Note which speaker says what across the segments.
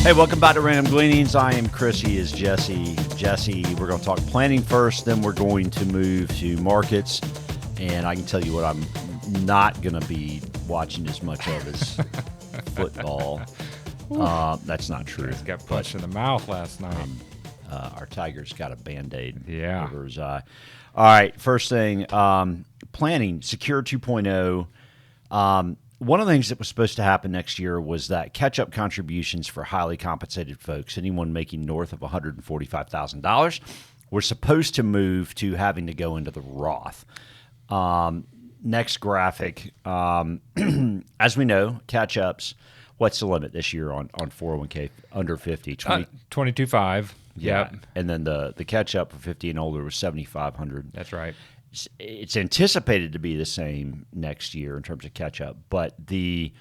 Speaker 1: Hey, welcome back to Random Gleanings. I am Chris. He is Jesse. Jesse, we're going to talk planning first, then we're going to move to markets. And I can tell you what I'm not going to be watching as much of is football. That's not true.
Speaker 2: He got punched in the mouth last night.
Speaker 1: Our Tiger's got a Band-Aid over his eye. All right, first thing, planning, Secure 2.0. One of the things that was supposed to happen next year was that catch-up contributions for highly compensated folks, anyone making north of $145,000, were supposed to move to having to go into the Roth. Next graphic, as we know, catch-ups, what's the limit this year on 401k under 50?
Speaker 2: 22.5.
Speaker 1: Yeah,
Speaker 2: Yep.
Speaker 1: and then the catch-up for 50 and older was 7,500.
Speaker 2: That's right.
Speaker 1: It's anticipated to be the same next year in terms of catch-up, but the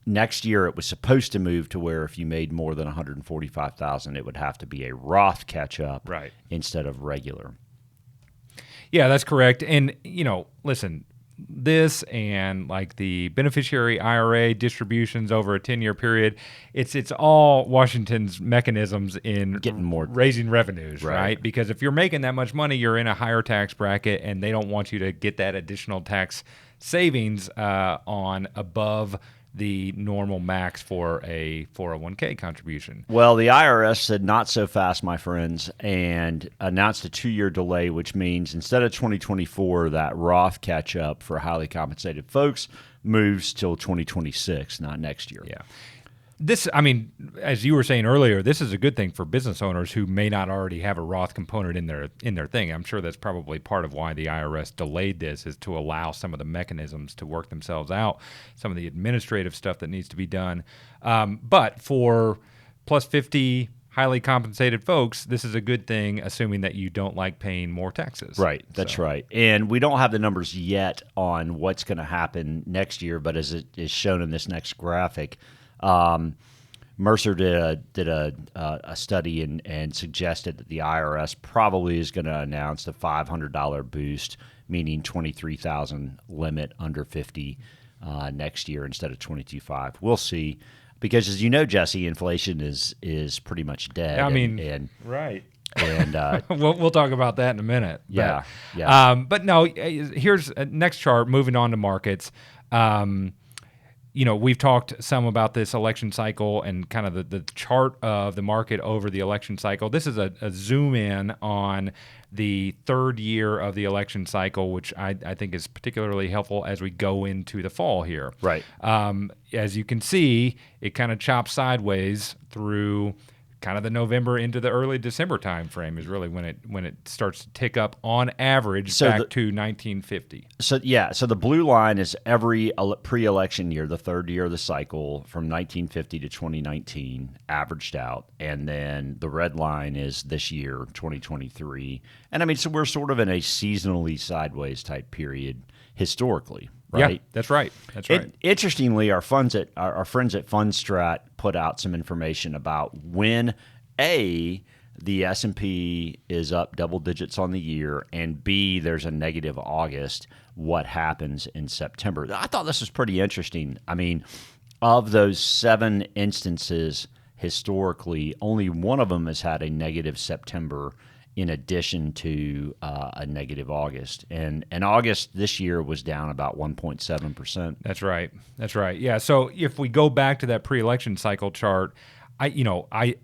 Speaker 1: next year it was supposed to move to where if you made more than 145,000, it would have to be a Roth catch-up
Speaker 2: Right.
Speaker 1: instead of regular.
Speaker 2: Yeah, that's correct. And, listen, this and like the beneficiary IRA distributions over a 10-year period, it's all Washington's mechanisms in
Speaker 1: Getting more
Speaker 2: raising revenues,
Speaker 1: Right.
Speaker 2: right? Because if you're making that much money, you're in a higher tax bracket, and they don't want you to get that additional tax savings on above the normal max for a 401k contribution.
Speaker 1: Well, the IRS said not so fast, my friends, and announced a 2-year delay, which means instead of 2024, that Roth catch-up for highly compensated folks moves till 2026, not next year.
Speaker 2: Yeah. This, as you were saying earlier, this is a good thing for business owners who may not already have a Roth component in their thing. I'm sure that's probably part of why the IRS delayed this, is to allow some of the mechanisms to work themselves out, some of the administrative stuff that needs to be done. But for plus 50 highly compensated folks, this is a good thing, assuming that you don't like paying more taxes.
Speaker 1: Right, that's right. And we don't have the numbers yet on what's going to happen next year, but as it is shown in this next graphic, Mercer did a study and suggested that the IRS probably is going to announce the $500 boost, meaning 23,000 limit under 50 next year instead of 22.5. We'll see, because as you know, Jesse, inflation is pretty much dead.
Speaker 2: Right.
Speaker 1: And
Speaker 2: we'll talk about that in a minute.
Speaker 1: Yeah,
Speaker 2: but,
Speaker 1: yeah.
Speaker 2: But no, here's next chart. Moving on to markets. We've talked some about this election cycle and kind of the chart of the market over the election cycle. This is a zoom in on the third year of the election cycle, which I think is particularly helpful as we go into the fall here.
Speaker 1: Right.
Speaker 2: As you can see, it kind of chops sideways through kind of the November into the early December time frame is really when it starts to tick up on average back to 1950.
Speaker 1: So the blue line is every pre-election year, the third year of the cycle from 1950 to 2019 averaged out, and then the red line is this year, 2023. And so we're sort of in a seasonally sideways type period historically. Right?
Speaker 2: Yeah, that's right. That's right.
Speaker 1: Interestingly, our friends at Fundstrat put out some information about when the S&P is up double digits on the year, and B, there's a negative August, what happens in September. I thought this was pretty interesting. Of those 7 instances historically, only one of them has had a negative September in addition to a negative August. And August this year was down about 1.7%.
Speaker 2: That's right. That's right. Yeah. So if we go back to that pre-election cycle chart, I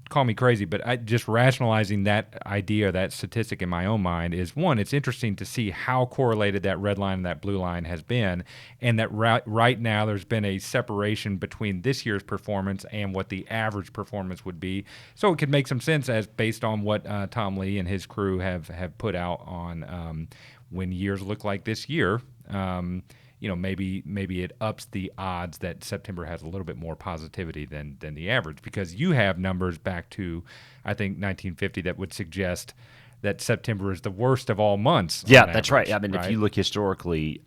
Speaker 2: call me crazy, but I just rationalizing that idea, that statistic in my own mind is, one, it's interesting to see how correlated that red line and that blue line has been, and that right now there's been a separation between this year's performance and what the average performance would be. So it could make some sense as based on what Tom Lee and his crew have put out on when years look like this year. Maybe it ups the odds that September has a little bit more positivity than the average, because you have numbers back to, I think, 1950 that would suggest that September is the worst of all months.
Speaker 1: Yeah, that's right. If you look historically,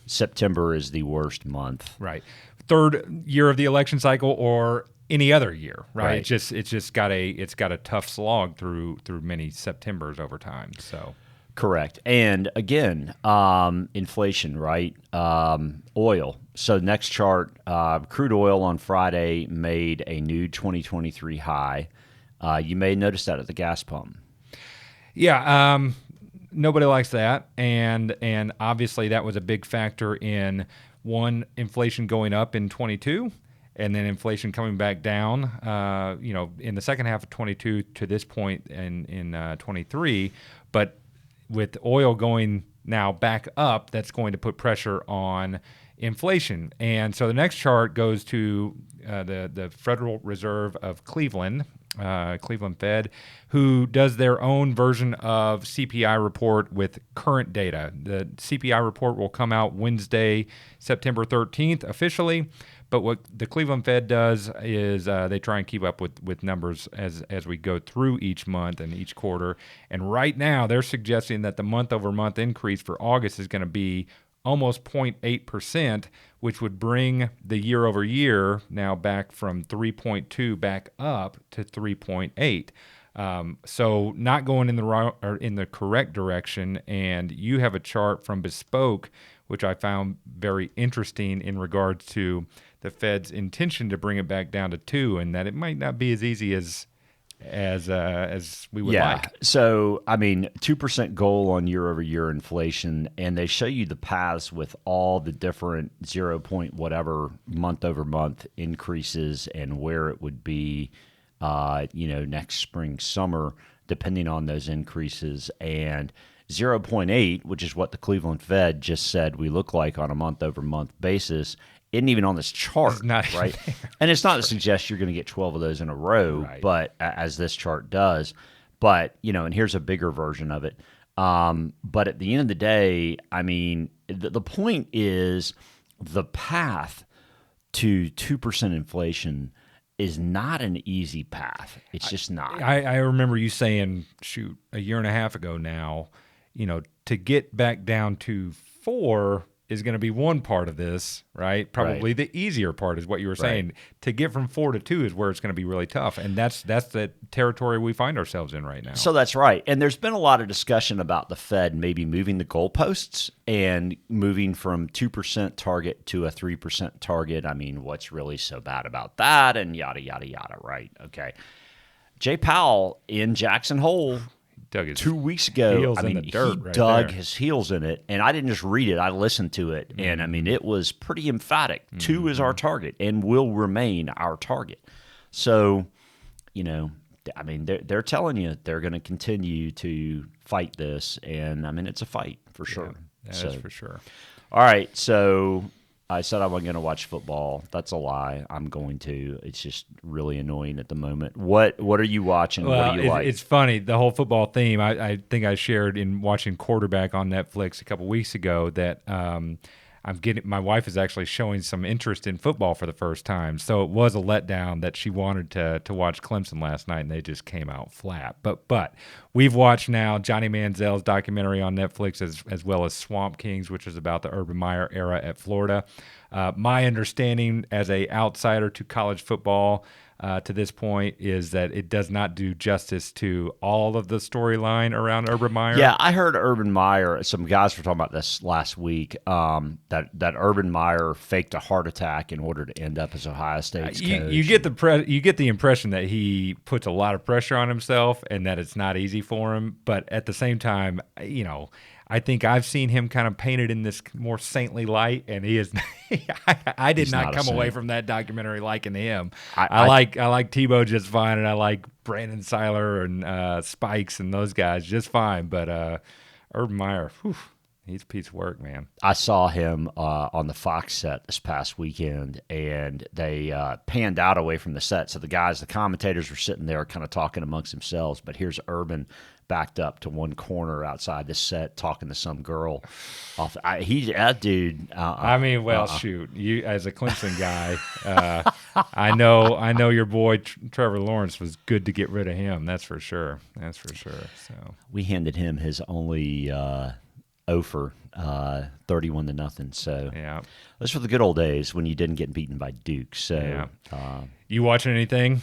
Speaker 1: September is the worst month.
Speaker 2: Right. Third year of the election cycle or any other year, right? It's just got a tough slog through many Septembers over time. So
Speaker 1: Correct. And again, inflation, right? Oil. So next chart, crude oil on Friday made a new 2023 high. You may notice that at the gas pump.
Speaker 2: Yeah, nobody likes that, and obviously that was a big factor in inflation going up in 22, and then inflation coming back down. In the second half of 22 to this point in 23, but with oil going now back up, that's going to put pressure on inflation. And so the next chart goes to the Federal Reserve of Cleveland. Cleveland Fed, who does their own version of CPI report with current data. The CPI report will come out Wednesday, September 13th officially, but what the Cleveland Fed does is they try and keep up with numbers as we go through each month and each quarter. And right now they're suggesting that the month-over-month increase for August is going to be almost 0.8%, which would bring the year-over-year now back from 3.2 back up to 3.8. So not going in the correct direction. And you have a chart from Bespoke, which I found very interesting in regards to the Fed's intention to bring it back down to 2, and that it might not be as easy as we would like.
Speaker 1: So, 2% goal on year-over-year inflation, and they show you the paths with all the different 0 point whatever month-over-month increases and where it would be, next spring, summer, depending on those increases. And 0.8, which is what the Cleveland Fed just said we look like on a month-over-month basis, isn't even on this chart, right? And it's not to suggest you're going to get 12 of those in a row,
Speaker 2: right,
Speaker 1: but as this chart does. But, and here's a bigger version of it. But at the end of the day, the point is the path to 2% inflation is not an easy path. It's just not.
Speaker 2: I remember you saying, a year and a half ago now, to get back down to 4 is going to be one part of this, right? Probably the easier part is what you were saying.
Speaker 1: Right.
Speaker 2: To get from 4 to 2 is where it's going to be really tough, and that's the territory we find ourselves in right now.
Speaker 1: So that's right. And there's been a lot of discussion about the Fed maybe moving the goalposts and moving from 2% target to a 3% target. What's really so bad about that? And yada, yada, yada, right? Okay. Jay Powell in Jackson Hole
Speaker 2: dug his
Speaker 1: 2 weeks ago.
Speaker 2: heels in the dirt
Speaker 1: he
Speaker 2: right
Speaker 1: dug
Speaker 2: there.
Speaker 1: his heels in it, and I didn't just read it; I listened to it, and it was pretty emphatic. 2 is our target, and will remain our target. So, they're telling you they're going to continue to fight this, and it's a fight for sure.
Speaker 2: That is for sure.
Speaker 1: All right, so I said I wasn't going to watch football. That's a lie. I'm going to. It's just really annoying at the moment. What are you watching?
Speaker 2: Well,
Speaker 1: what do you like?
Speaker 2: It's funny, the whole football theme. I think I shared in watching Quarterback on Netflix a couple weeks ago that my wife is actually showing some interest in football for the first time. So it was a letdown that she wanted to watch Clemson last night, and they just came out flat. But we've watched now Johnny Manziel's documentary on Netflix as well as Swamp Kings, which is about the Urban Meyer era at Florida. My understanding as a outsider to college football to this point is that it does not do justice to all of the storyline around Urban Meyer.
Speaker 1: Yeah, I heard Urban Meyer. Some guys were talking about this last week. That Urban Meyer faked a heart attack in order to end up as Ohio State's coach.
Speaker 2: You get the impression that he puts a lot of pressure on himself and that it's not easy for him. But at the same time, I think I've seen him kind of painted in this more saintly light, and he is. I did not come away from that documentary liking him. I like Tebow just fine, and I like Brandon Seiler and Spikes and those guys just fine. But Urban Meyer, he's a piece of work, man.
Speaker 1: I saw him on the Fox set this past weekend, and they panned out away from the set. So the commentators were sitting there kind of talking amongst themselves. But here's Urban backed up to one corner outside the set talking to some girl. That dude.
Speaker 2: Shoot, you as a Clemson guy, I know your boy Trevor Lawrence was good to get rid of him. That's for sure. So
Speaker 1: we handed him his only offer, 31-0. So
Speaker 2: yeah,
Speaker 1: those were the good old days when you didn't get beaten by Duke. So
Speaker 2: you watching anything?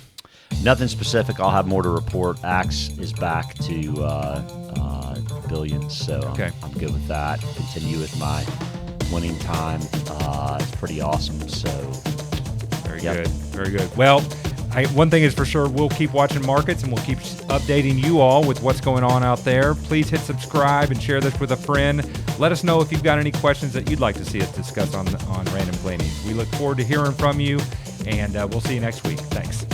Speaker 1: Nothing specific. I'll have more to report. Axe is back to billions. So
Speaker 2: Okay.
Speaker 1: I'm good with that. Continue with my winning time. It's pretty awesome. So
Speaker 2: Very good. Very good. Well, one thing is for sure, we'll keep watching markets and we'll keep updating you all with what's going on out there. Please hit subscribe and share this with a friend. Let us know if you've got any questions that you'd like to see us discuss on Random Gleanings. We look forward to hearing from you, and we'll see you next week. Thanks.